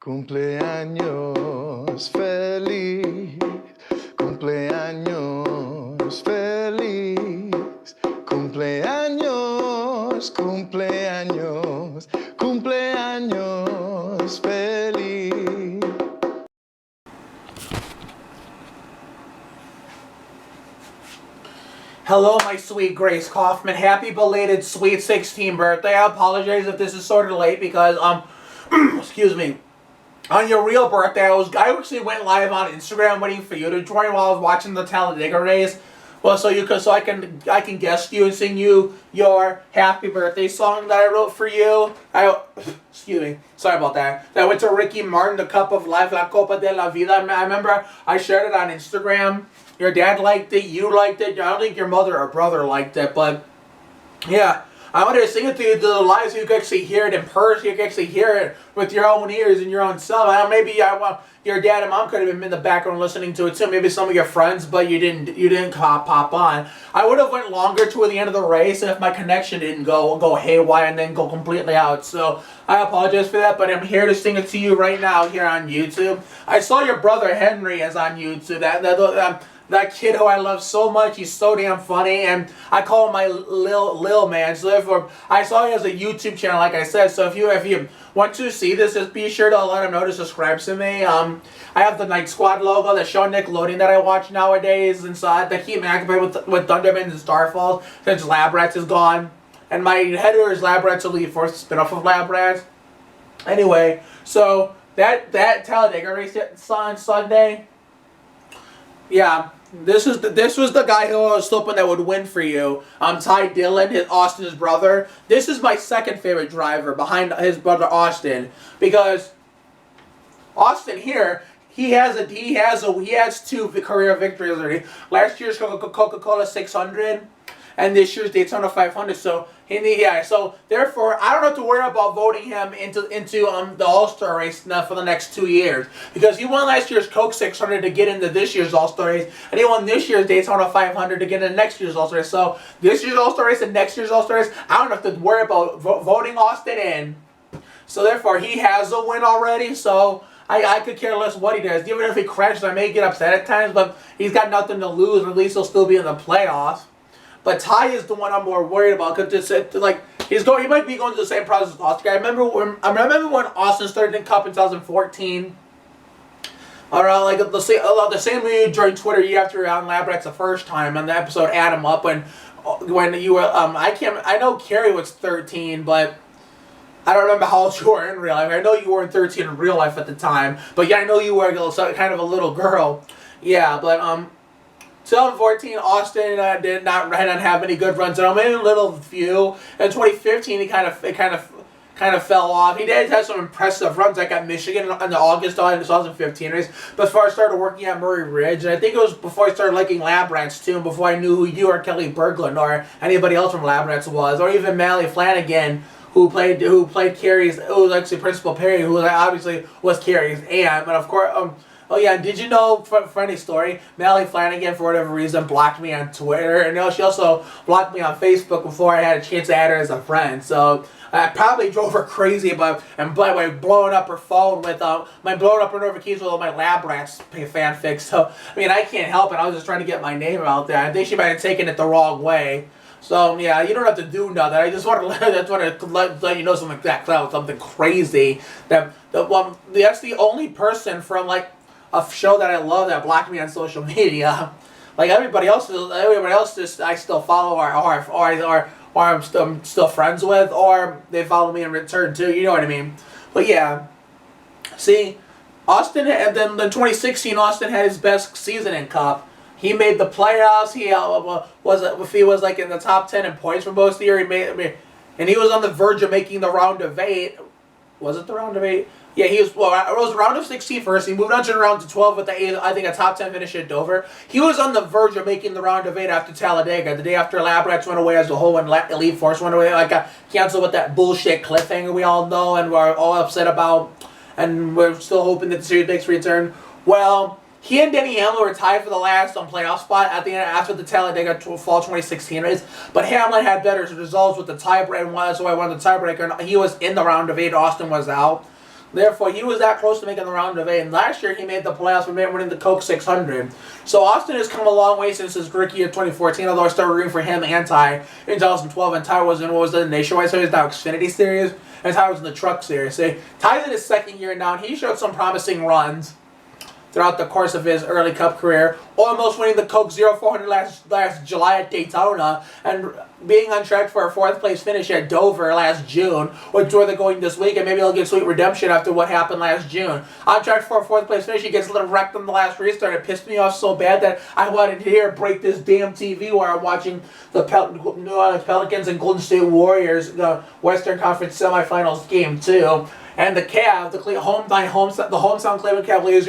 Cumpleaños feliz, cumpleaños feliz, cumpleaños, cumpleaños, cumpleaños feliz. Hello, my sweet Grace Kaufman. Happy belated sweet 16th birthday. I apologize if this is sort of late because, excuse me. On your real birthday, I actually went live on Instagram waiting for you to join while I was watching the Talladega race. Well, so I can guest you and sing you your happy birthday song that I wrote for you. Excuse me, sorry about that. That went to Ricky Martin, the Cup of Life, La Copa de la Vida. I remember I shared it on Instagram. Your dad liked it, you liked it. I don't think your mother or brother liked it, but yeah. I wanted to sing it to you to the live so you can actually hear it in person. You can actually hear it with your own ears and your own self. Maybe your dad and mom could have been in the background listening to it too. Maybe some of your friends, but you didn't pop on. I would have went longer to the end of the race if my connection didn't go haywire and then go completely out. So I apologize for that, but I'm here to sing it to you right now here on YouTube. I saw your brother Henry is on YouTube. That kid who I love so much, he's so damn funny, and I call him my Lil man. So therefore, I saw he has a YouTube channel, like I said. So if you want to see this, just be sure to let him know to subscribe to me. I have the Night Squad logo, the show Nickelodeon that I watch nowadays, and so I keep me occupied with Thundermans and Starfalls since Lab Rats is gone. And my header is Lab Rats Elite Force, spin-off of Lab Rats. Anyway, so that Talladega race on Sunday. Yeah, this was the guy who I was hoping that would win for you. Dillon, Austin's brother. This is my second favorite driver behind his brother Austin, because Austin here he has two career victories already. Last year's Coca-Cola 600. And this year's Daytona 500. So therefore, I don't have to worry about voting him into the All-Star race now for the next 2 years, because he won last year's Coke 600 to get into this year's All-Star race, and he won this year's Daytona 500 to get into next year's All-Star race. So this year's All-Star race and next year's All-Star race, I don't have to worry about voting Austin in. So therefore, he has a win already. So I could care less what he does. Even if he crashes, I may get upset at times, but he's got nothing to lose. At least he'll still be in the playoffs. But Ty is the one I'm more worried about, because he might be going through the same process as Oscar. I remember when Austin started in Cup in 2014. Around the same way you joined Twitter year after you're on Lab Rats the first time on the episode Add 'Em Up when you were I know Kerry was 13, but I don't remember how old you were in real life. I know you weren't 13 in real life at the time, but yeah, I know you were kind of a little girl. Yeah, but 2014, Austin did not have any good runs at all, maybe a little few. In 2015, he kind of fell off. He did have some impressive runs, like at Michigan in the August 2015 race. Before I started working at Murray Ridge, and I think it was before I started liking Lab Rats too, and before I knew who you or Kelli Berglund or anybody else from Lab Rats was, or even Mally Flanagan, who played Kerry's, who was actually Principal Perry, who obviously was Kerry's aunt, but of course. Oh yeah, did you know, funny story, Mally Flanagan, for whatever reason, blocked me on Twitter, and she also blocked me on Facebook before I had a chance to add her as a friend, so I probably drove her crazy by blowing up her phone with, blowing up her notifications with all my Lab Rats fanfics, so, I mean, I can't help it, I was just trying to get my name out there. I think she might have taken it the wrong way. So yeah, you don't have to do nothing. I just want to let you know something like that, something crazy. That's the only person from a show that I love that blocked me on social media. Like everybody else just I still follow or I'm still friends with, or they follow me in return too. You know what I mean? But yeah, see, Austin, and then in 2016, Austin had his best season in Cup. He made the playoffs. He was in the top 10 in points for most of the year. And he was on the verge of making the round of 8. Was it the round of 8? Yeah, it was round of 16 first. He moved on to the round of 12 with a top 10 finish at Dover. He was on the verge of making the round of 8 after Talladega, the day after Lab Rats went away as a whole and Elite Force went away. Canceled with that bullshit cliffhanger we all know and we're all upset about. And we're still hoping that the series makes a return. Well, he and Denny Hamlin were tied for the last playoff spot at the end after the Talladega fall 2016 race. But Hamlin had better results with the tiebreaker, and so I won the tiebreaker. And he was in the round of 8. Austin was out. Therefore, he was that close to making the round of 8. And last year, he made the playoffs by winning the Coke 600. So Austin has come a long way since his rookie year 2014, although I started rooting for him and Ty in 2012. And Ty was in what was the Nationwide Series, now Xfinity Series, and Ty was in the Truck Series. So Ty's in his second year now, and he showed some promising runs throughout the course of his early Cup career, almost winning the Coke 0400 last July at Daytona, and being on track for a 4th place finish at Dover last June, which where they're going this week, and maybe he'll get sweet redemption after what happened last June. On track for a 4th place finish, he gets a little wrecked on the last restart. It pissed me off so bad that I wanted to hear break this damn TV while I'm watching the New Orleans Pelicans and Golden State Warriors, the Western Conference Semifinals game 2. And the Cavs, the hometown Cleveland Cavaliers,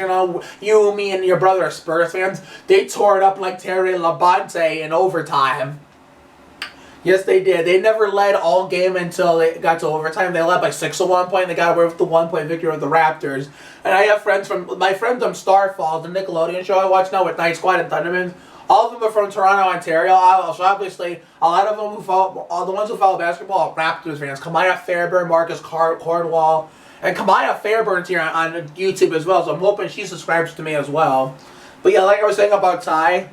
you, me, and your brother are Spurs fans. They tore it up like Terry Labonte in overtime. Yes, they did. They never led all game until they got to overtime. They led by 6 at one point, and they got away with the 1-point victory with the Raptors. And I have friends from Starfall, the Nickelodeon show I watch now with Night Squad and Thundermans. All of them are from Toronto, Ontario. So obviously, a lot of them the ones who follow basketball are Raptors fans. Kamaya Fairburn, Marcus Cornwall, and Kamaya Fairburn's here on YouTube as well. So I'm hoping she subscribes to me as well. But yeah, like I was saying about Ty,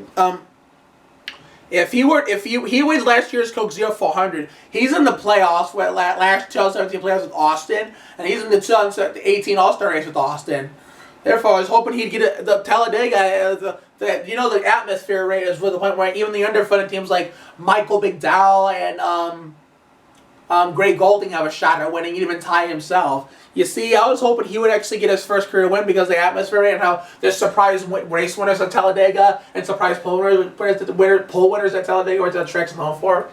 if he wins last year's Coke 0400, he's in the playoffs with last 2017 playoffs with Austin, and he's in the 2018 All-Star race with Austin. Therefore, I was hoping he'd get the Talladega. The atmosphere rate is to the point where even the underfunded teams like Michael McDowell and Gray Golding have a shot at winning, even Ty himself. You see, I was hoping he would actually get his first career win because of the atmosphere rate and how there's surprise race winners at Talladega and surprise pole winners at Talladega, which that track's known for.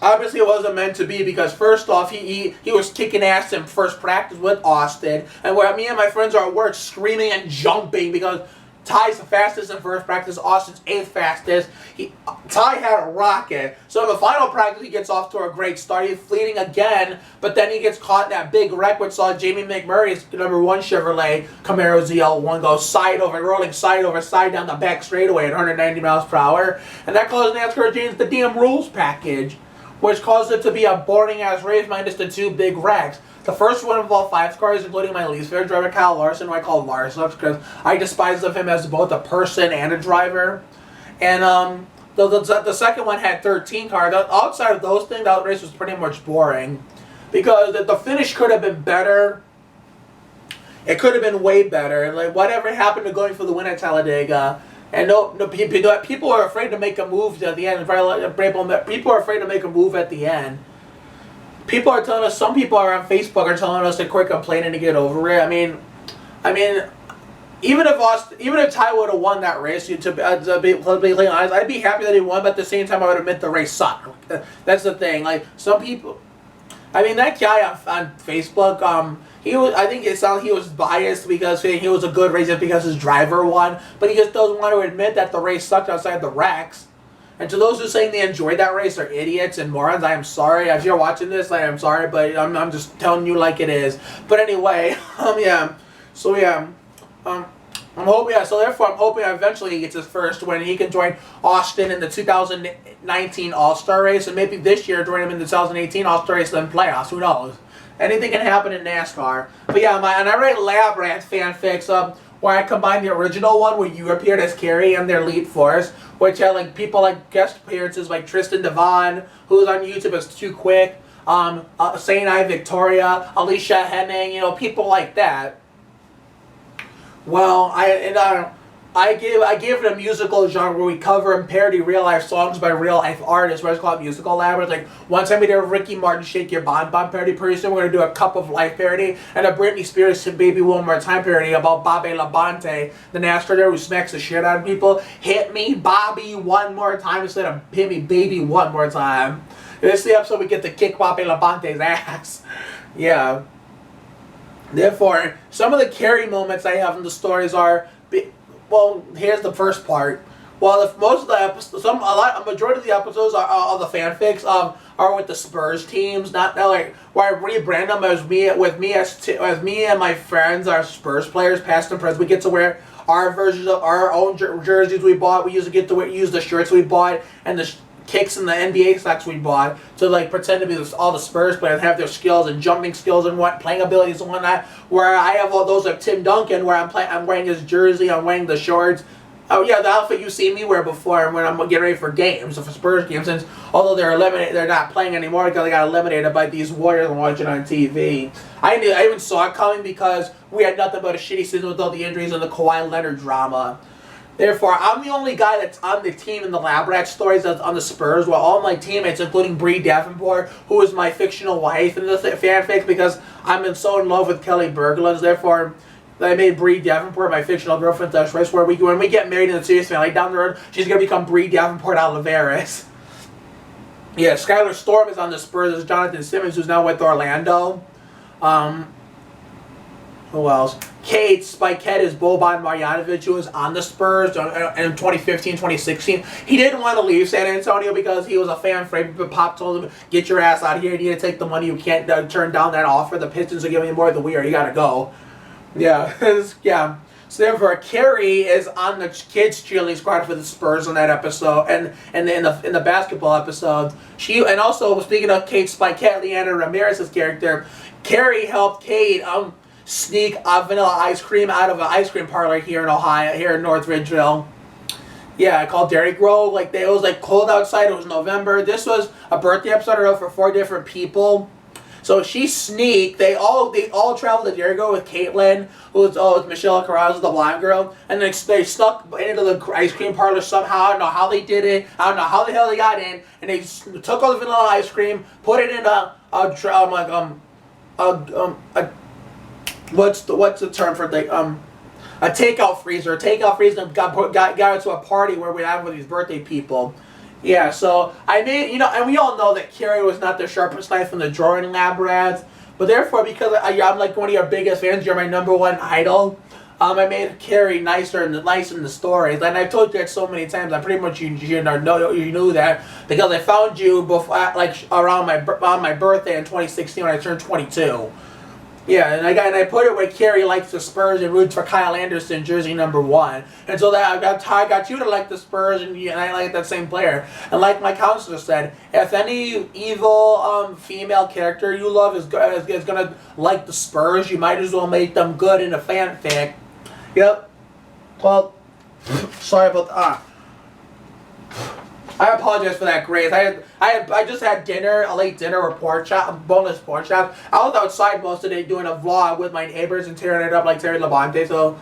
Obviously, it wasn't meant to be because first off, he was kicking ass in first practice with Austin, and where me and my friends are at work screaming and jumping because Ty's the fastest in first practice, Austin's 8th fastest. Ty had a rocket. So in the final practice, he gets off to a great start. He's leading again, but then he gets caught in that big wreck which saw Jamie McMurray's number 1 Chevrolet Camaro ZL1 go rolling side over side down the back straightaway at 190 miles per hour. And that caused NASCAR to change the damn rules package, which caused it to be a boring-ass race minus the 2 big wrecks. The first one involved 5 cars, including my least favorite driver, Kyle Larson, who I call Larsups because I despise of him as both a person and a driver. And the second one had 13 cars. Outside of those things, that race was pretty much boring because the finish could have been better. It could have been way better. Like whatever happened to going for the win at Talladega. And people are afraid to make a move at the end. People are afraid to make a move at the end. People are telling us, some people are on Facebook are telling us to quit complaining to get over it. I mean, even if Ty would have won that race, to be completely honest, I'd be happy that he won, but at the same time, I would admit the race sucked. That's the thing. Like some people, that guy on Facebook, I think it sounds he was biased because he was a good racer because his driver won, but he just doesn't want to admit that the race sucked outside the wrecks. And to those who saying they enjoyed that race are idiots and morons, I am sorry. If you're watching this, I am sorry, but I'm just telling you like it is. But anyway, I'm hoping eventually he gets his first win and he can join Austin in the 2019 All-Star race and maybe this year join him in the 2018 All-Star race and playoffs. Who knows? Anything can happen in NASCAR. But yeah, and I write Lab Rats Fanfics where I combine the original one where you appeared as Kerry and their lead force, which had like people like guest appearances like Tristan Devon, who's on YouTube as Too Quick, St. I Victoria, Alicia Henning, people like that. Well, I give it a musical genre where we cover and parody real life songs by real life artists. Where it's called Musical Lab. It's like one time we did a Ricky Martin Shake Your Bon Bon parody. Pretty soon we're gonna do a Cup of Life parody and a Britney Spears Baby One More Time parody about Bobby Labonte, the NASCAR driver who smacks the shit out of people. Hit me, Bobby, one more time instead of hit me, baby, one more time. This is the episode we get to kick Bobby Labonte's ass. Yeah. Therefore, some of the Kerry moments I have in the stories are. Well, here's the first part. Well, if most of the episodes, a majority of the episodes are the fanfics are with the Spurs teams, not like where I rebrand them as me and my friends, our Spurs players, past and present. We get to wear our versions of our own jerseys we bought. We usually get to use the shirts we bought and the kicks in the NBA socks we bought to like pretend to be all the Spurs players, have their skills and jumping skills and playing abilities and whatnot. Where I have all those like Tim Duncan, where I'm wearing his jersey, I'm wearing the shorts. Oh yeah, the outfit you see me wear before when I'm getting ready for games, for Spurs games. Since although they're eliminated, they're not playing anymore because they got eliminated by these Warriors and watching on TV. I even saw it coming because we had nothing but a shitty season with all the injuries and the Kawhi Leonard drama. Therefore, I'm the only guy that's on the team in the Lab Rats stories that's on the Spurs, while all my teammates, including Bree Davenport, who is my fictional wife in the fanfic, because I'm so in love with Kelli Berglund. Therefore, I made Bree Davenport my fictional girlfriend. That's right. Where when we get married in the serious family down the road, she's gonna become Bree Davenport Oliveris. Yeah, Skylar Storm is on the Spurs. There's Jonathan Simmons, who's now with Orlando. Who else? Kate Spikette is Boban Marjanovic, who was on the Spurs in 2015, 2016. He didn't want to leave San Antonio because he was a fan favorite, but Pop told him, get your ass out of here. You need to take the money. You can't turn down that offer. The Pistons are giving you more than we are. You got to go. Yeah. Yeah. So therefore, Kerry is on the kids cheerleading squad for the Spurs on that episode, and in the basketball episode, and also speaking of Kate Spikette, Leanna Ramirez's character, Kerry helped Kate sneak vanilla ice cream out of an ice cream parlor here in Ohio, here in North Ridgeville. Yeah, called Dairy Grove. Like it was like cold outside. It was November. This was a birthday episode I wrote for 4 different people. So she sneaked. They all traveled to Dairy Grove with Caitlin, who was Michelle Carrazzo, the blonde girl, and they snuck into the ice cream parlor somehow. I don't know how they did it. I don't know how the hell they got in, and they took all the vanilla ice cream, put it in what's the term for a takeout freezer? A takeout freezer, and got into a party where we had with these birthday people. Yeah, so I made, and we all know that Kerry was not the sharpest knife in the drawer in Lab Rats, but therefore, because I'm like one of your biggest fans, you're my #1 idol, I made Kerry nicer in the stories, and I told you that so many times. I pretty much you knew that because I found you before, like around my birthday in 2016 when I turned 22. Yeah, and I put it where Kerry likes the Spurs and roots for Kyle Anderson, jersey #1. And so that I got you to like the Spurs, and I like that same player. And like my counselor said, if any evil female character you love is gonna like the Spurs, you might as well make them good in a fanfic. Yep. Well, sorry about that. I apologize for that, Grace. I just had dinner, a late dinner with boneless pork chop. I was outside most of the day doing a vlog with my neighbors and tearing it up like Terry Labonte. So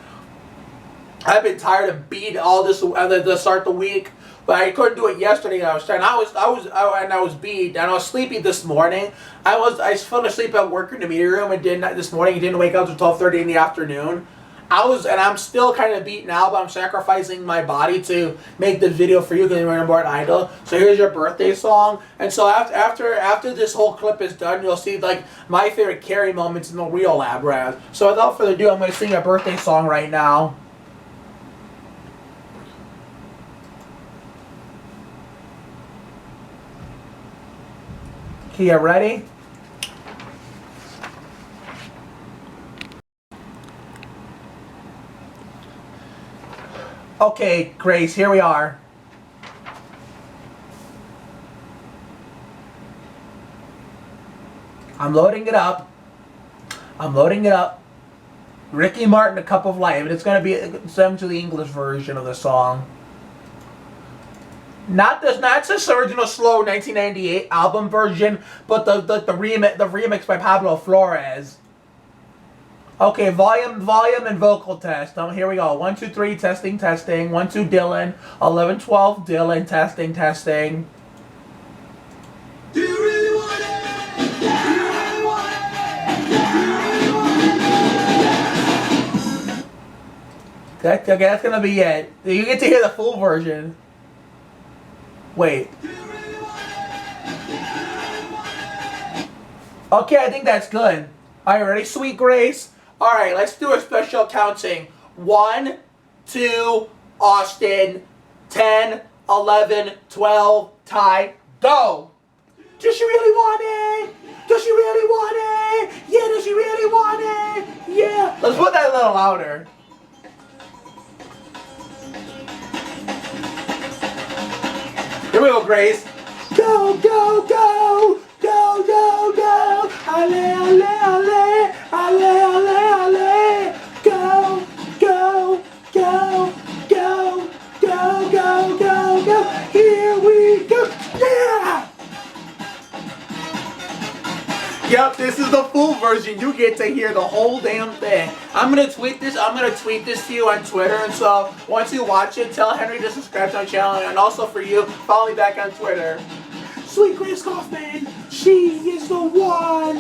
I've been tired of beat all this to start the week, but I couldn't do it yesterday. I was trying. I was beat and I was sleepy this morning. I fell asleep at work in the meeting room and this morning. Didn't wake up until 12:30 in the afternoon. I'm still kind of beat now, but I'm sacrificing my body to make the video for you because you're an important idol. So here's your birthday song. And so after this whole clip is done, you'll see like my favorite Kerry moments in the real Lab Rats. So without further ado, I'm going to sing a birthday song right now. Okay, you ready? Okay, Grace, here we are. I'm loading it up. Ricky Martin, A Cup of Life. And it's going to be sent to the English version of the song. Not this original slow 1998 album version, but the remix by Pablo Flores. Okay, volume and vocal test. Here we go. 1, 2, 3, testing. 1, 2, Dillon. 11, 12, Dillon, testing. Do you really want it? Do you really want it? Do you really want it? Okay, that's gonna be it. You get to hear the full version. Wait. Do you really want it? Do you really want it? Okay, I think that's good. Are you ready, sweet Grace? Alright, let's do a special counting. 1, 2, Austin, 10, 11, 12, tie, go! Does she really want it? Does she really want it? Yeah, does she really want it? Yeah. Let's put that a little louder. Here we go, Grace. Go, go, go, go, go, go. Ale, ale, ale, ale, ale, ale. Go, go, go, go, go, go, go, go. Here we go. Yeah! Yep, this is the full version. You get to hear the whole damn thing. I'm gonna tweet this to you on Twitter, and so once you watch it, tell Henry to subscribe to my channel, and also for you, follow me back on Twitter. Sweet Grace Kaufman, she is the one,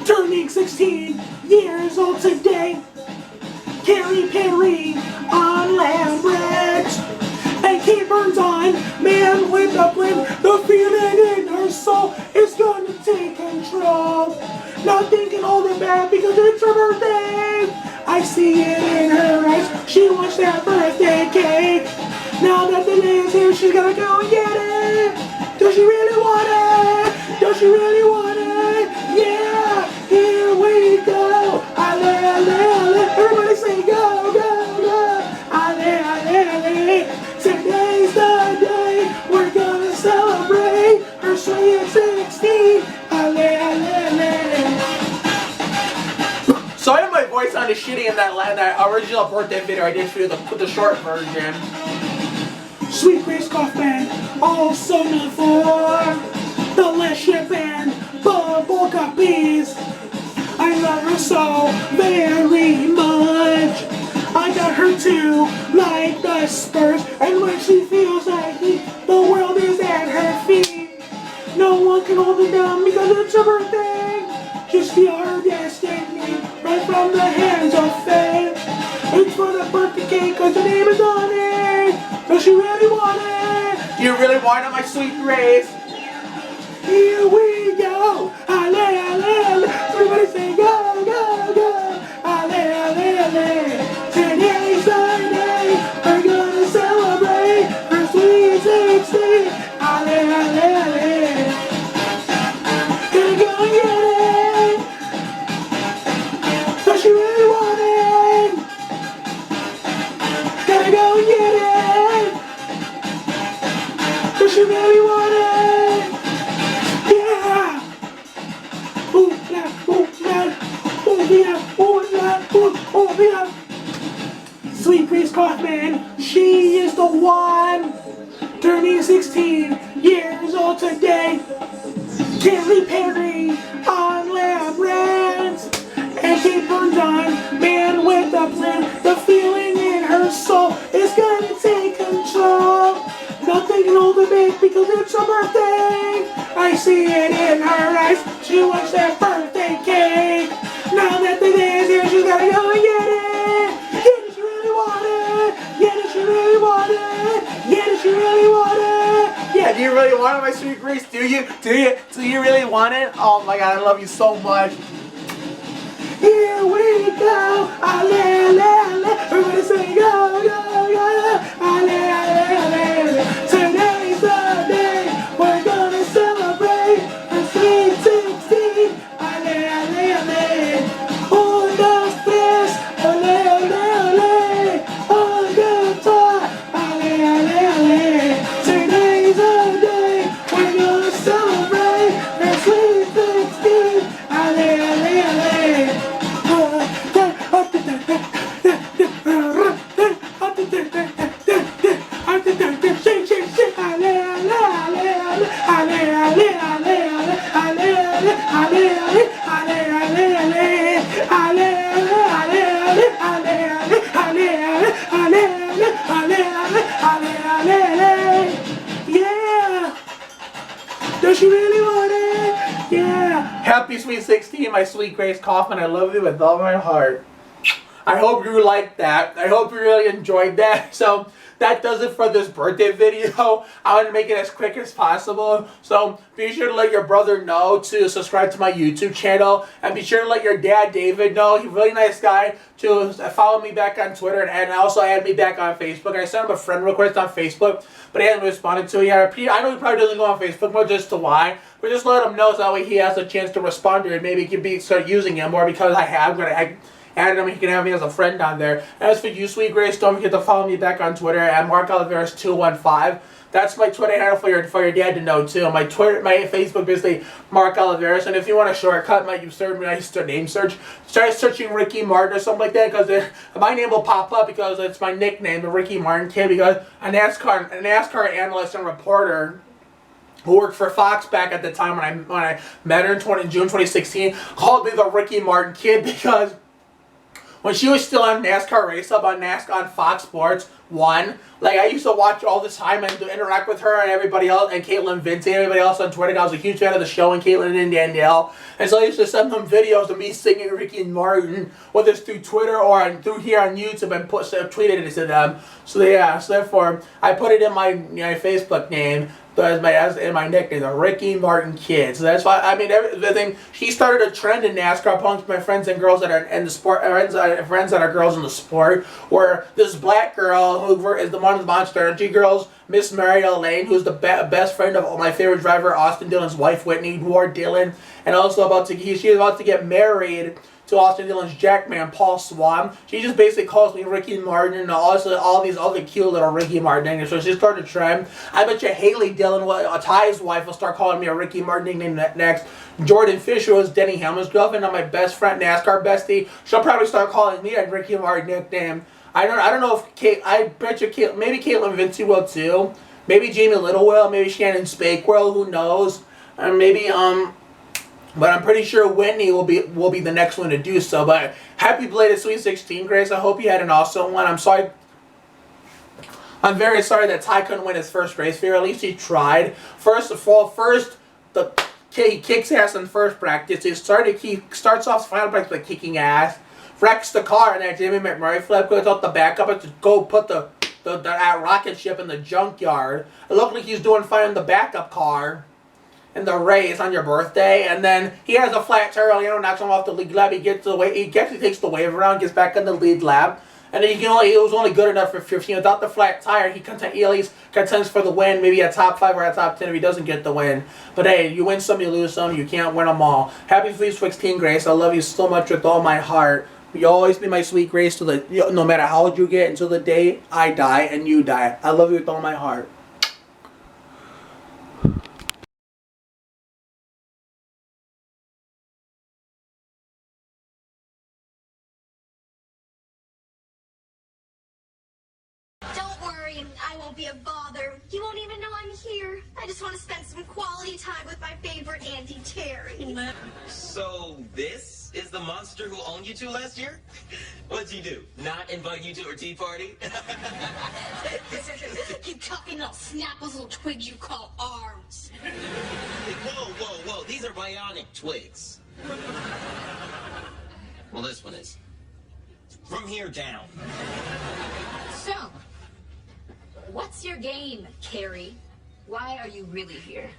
turning 16 years old today. Kerry Perry on Lab Rats, and Kate Burns on Man with a Blend. The feeling in her soul is gonna take control. Not thinking all the bad because it's her birthday. I see it in her eyes. She wants that birthday cake. Now that the day is here, she's gonna go and get it. Does she really want it? Does she really want it? Yeah, here we go. Ale, ale, ale. Everybody say go, go, go. Ale, ale, ale. Today's the day we're gonna celebrate her sweet 16. Ale, ale, ale. So I know my voice sounded shitty in that original birthday video I did for you, the short version. Sweet Grace Kaufman, also known for Delicious and Bubble Guppies. I love her so very much. I got her too, like the Spurs. And when she feels like the world is at her feet, no one can hold her down because it's her birthday. Just feel her destiny right from the hands of fate. It's for the birthday cake cause her name is on it. Does she really want it? You really want it, my sweet Grace? Here we go. Ale, ale, ale. Everybody say go, go, go. Ale, ale, ale. Today's the day we're gonna celebrate her sweet 16. Ale, ale, ale. Gonna go and get it. Does she really want it? Gotta go and get it. Does she really want it? Yeah! Ooh, la, ooh, la, ooh, yeah, ooh, la, ooh, yeah. Sweet Grace Kaufman, she is the one, turning 16 years old today. Kerry Perry on Lab Rats, and Kate Burns on Man with a Plan. The feeling in her soul is gonna take control. Nothing can hold her back because it's her birthday. I see it in her eyes. She wants that birthday cake. Now that the day is here, she's gotta go and get it. Yeah, does she really want it? Yeah, does she really want it? Yeah, does she really want it? Yeah, do you really want it, my sweet Grace? Do you? Do you really want it? Oh my God, I love you so much. Here we go. Ale, ale, ale. Everybody say go, go, go. Ale, ale, ale. Today's the day we're gonna celebrate her sweet 16. Ale, ale, ale. Un, dos, tres. Ale, ale, ale. On guitar. Ale, ale, ale. Today's the day we're gonna celebrate her sweet 16. Ale, ale, ale. Does she really want it? Yeah. Happy sweet 16, my sweet Grace Kaufman. I love you with all my heart. I hope you liked that. I hope you really enjoyed that. So that does it for this birthday video. I want to make it as quick as possible. So be sure to let your brother know to subscribe to my YouTube channel. And be sure to let your dad, David, know. He's a really nice guy, to follow me back on Twitter and also add me back on Facebook. I sent him a friend request on Facebook, but he hasn't responded to it yet. I know he probably doesn't go on Facebook more just to why. But just let him know so that way he has a chance to respond to it. Maybe he can start using it more because I have. add him. He can have me as a friend on there. As for you, Sweet Grace, don't forget to follow me back on Twitter at MarkOliveris215. That's my Twitter handle for your dad to know too. My Facebook basically Mark Oliveris. And if you want a shortcut, my name search, try searching Ricky Martin or something like that, because my name will pop up because it's my nickname, the Ricky Martin Kid. Because a NASCAR analyst and reporter who worked for Fox back at the time when I met her in June 2016 called me the Ricky Martin Kid, because when she was still on NASCAR Race Up on Fox Sports 1, like, I used to watch all the time and to interact with her and everybody else, and Caitlin Vince and everybody else on Twitter. I was a huge fan of the show, and Caitlin and Danielle. And so I used to send them videos of me singing Ricky Martin, whether it's through Twitter or through here on YouTube, and tweeted it to them. So yeah, so therefore I put it in my Facebook name as my nickname, the Ricky Martin Kid. So that's why, I mean, everything. She started a trend in NASCAR amongst my friends and girls that are in the sport, friends that are girls in the sport, where this black girl who is one of the Monster Energy girls, Miss Marielle Lane, who's the best friend of my favorite driver, Austin Dillon's wife, Whitney, who wore Dillon, and also she's about to get married to Austin Dillon's jackman, Paul Swan. She just basically calls me Ricky Martin, and also all these other cute little Ricky Martin nicknames. So she started a trend. I bet you Haley Dillon, Ty's wife, will start calling me a Ricky Martin nickname next. Jordan Fisher was Denny Hamlin's girlfriend, and my best friend, NASCAR bestie. She'll probably start calling me a Ricky Martin nickname. I don't know if I bet you maybe Caitlin Vinci will too. Maybe Jamie Little will. Maybe Shannon Spake will. Who knows? And maybe But I'm pretty sure Whitney will be the next one to do so. But happy belated Sweet 16, Grace. I hope you had an awesome one. I'm very sorry that Ty couldn't win his first race here. At least he tried. He kicks ass in first practice. He starts off final practice by kicking ass. Wrecks the car, and then Jimmy McMurray flip goes out the backup to go put the rocket ship in the junkyard. It looked like he's doing fine in the backup car in the race on your birthday, and then he has a flat tire, knocks him off the lead lap. He takes the wave around, gets back in the lead lap, and then he was only good enough for 15. Without the flat tire, he at least contends for the win, maybe a top 5 or a top 10 if he doesn't get the win. But hey, you win some, you lose some, you can't win them all. Happy Sweet 16, Grace. I love you so much with all my heart. You'll always be my sweet Grace no matter how old you get, until the day I die and you die. I love you with all my heart. Don't worry, I won't be a bother. You won't even know I'm here. I just want to spend some quality time with my favorite Auntie Terry. So this is the monster who owned you two last year? What'd you do? Not invite you to her tea party? Keep talking, I'll snap those little twigs you call arms. Whoa. These are bionic twigs. Well, this one is. From here down. So, what's your game, Kerry? Why are you really here?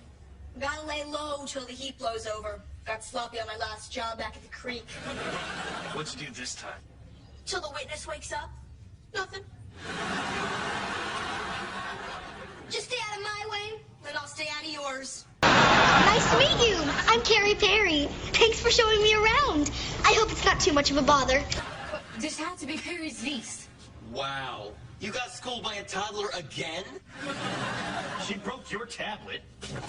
Gotta lay low till the heat blows over. Got sloppy on my last job back at the creek. What'd you do this time? Till the witness wakes up. Nothing. Just stay out of my way, then I'll stay out of yours. Nice to meet you. I'm Kerry Perry. Thanks for showing me around. I hope it's not too much of a bother. This had to be Perry's niece. Wow. You got schooled by a toddler again? She broke your tablet.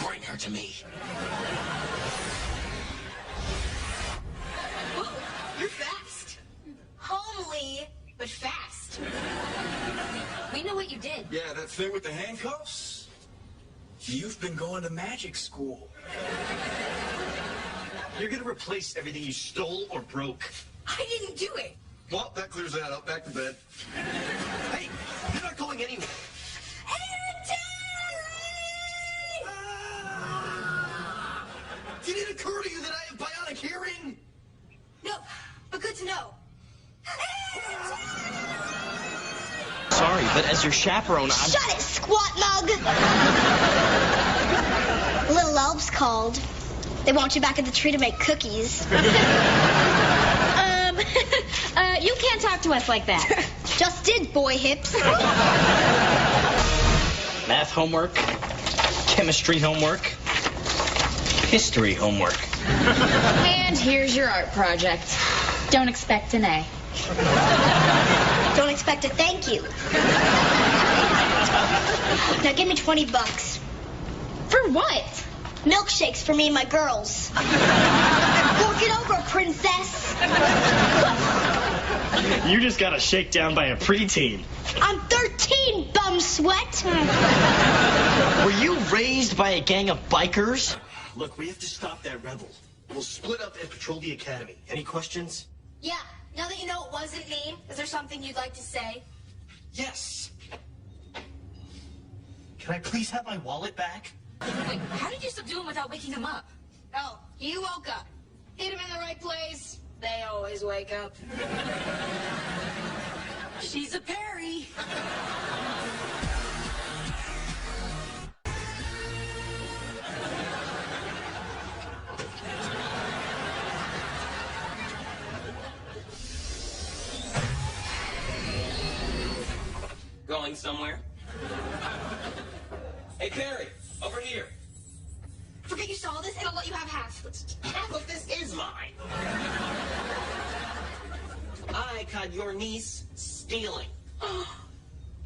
Bring her to me. Whoa, you're fast. Homely, but fast. We know what you did. Yeah, that thing with the handcuffs? You've been going to magic school. You're gonna replace everything you stole or broke. I didn't do it. Well, that clears that up. Back to bed. Hey, you're not going anywhere. Did it occur to you that I have bionic hearing? No, but good to know. Sorry, but as your chaperone, I'm... Shut it, squat mug! Little Elves called. They want you back at the tree to make cookies. You can't talk to us like that. Just did, boy hips. Math homework, chemistry homework, history homework. And here's your art project. Don't expect an A. Don't expect a thank you. Now give me $20. For what? Milkshakes for me and my girls. Fork it over, princess. You just got a shakedown by a preteen. I'm 13, bum sweat. Were you raised by a gang of bikers? Look, we have to stop that rebel. We'll split up and patrol the academy. Any questions? Yeah, now that you know it wasn't me, is there something you'd like to say? Yes. Can I please have my wallet back? Wait, how did you subdue him without waking him up? Oh, he woke up. Hit him in the right place. They always wake up. She's a Perry. Going somewhere? Hey, Perry, over here. Forget you saw this, and I'll let you have half. Half of this is mine. I caught your niece stealing.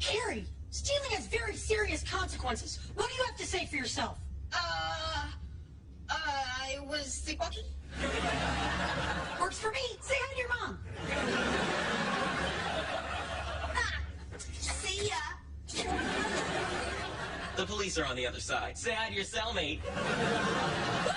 Carrie, stealing has very serious consequences. What do you have to say for yourself? I was sleepwalking. Works for me. Say hi to your mom. See ya. The police are on the other side. Say hi to your cellmate. What?